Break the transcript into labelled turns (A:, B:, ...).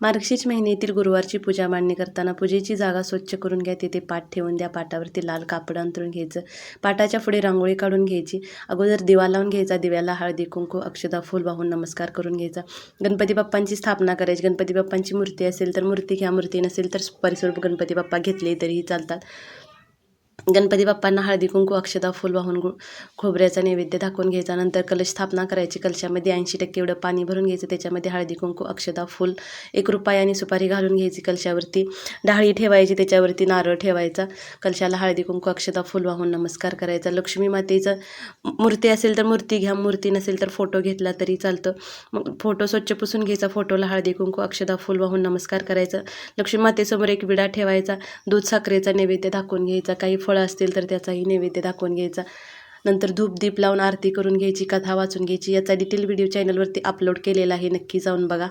A: मार्गशीर्ष महिन्यातील गुरुवारची पूजा मांडणी करताना पूजेची जागा स्वच्छ करून घ्या. तिथे पाट ठेवून द्या. पाटावरती लाल कापड अंथरून घ्यायचं. पाटाच्या पुढे रांगोळी काढून घ्यायची. अगोदर दिवा लावून घ्यायचा. दिव्याला हळदी कुंकू अक्षता फूल वाहून नमस्कार करून घ्यायचा. गणपती बाप्पांची स्थापना करायची. गणपती बाप्पांची मूर्ती असेल तर मूर्ती घ्या. मूर्ती नसेल तर परिस्वरूप गणपती बाप्पा घेतले तरीही चालतात. गणपती बाप्पांना हळदी कुंकू अक्षता फूल वाहून खोबऱ्याचा नैवेद्य दाखवून घ्यायचा. नंतर कलश स्थापना करायची. कलशामध्ये 80% एवढं पाणी भरून घ्यायचं. त्याच्यामध्ये हळदी कुंकू अक्षता फूल 1 रुपया आणि सुपारी घालून घ्यायची. कलशावरती डाळी ठेवायची. त्याच्यावरती नारळ ठेवायचा. कलशाला हळदी कुंकू अक्षता फूल वाहून नमस्कार करायचा. लक्ष्मी मातेचं मूर्ती असेल तर मूर्ती घ्या. मूर्ती नसेल तर फोटो घेतला तरी चालतं. मग फोटो स्वच्छ पुसून घ्यायचा. फोटोला हळदी कुंकू अक्षता फूल वाहून नमस्कार करायचा. लक्ष्मी मातेसमोर एक विडा ठेवायचा. दूध साखरेचा नैवेद्य दाखवून घ्यायचा. काही फळं असतील तर त्याचाही नैवेद्य दाखवून घ्यायचा. नंतर धूप दीप लावून आरती करून घ्यायची. कथा वाचून घ्यायची. याचा डिटेल व्हिडिओ चॅनलवरती अपलोड केलेला आहे. नक्की जाऊन बघा.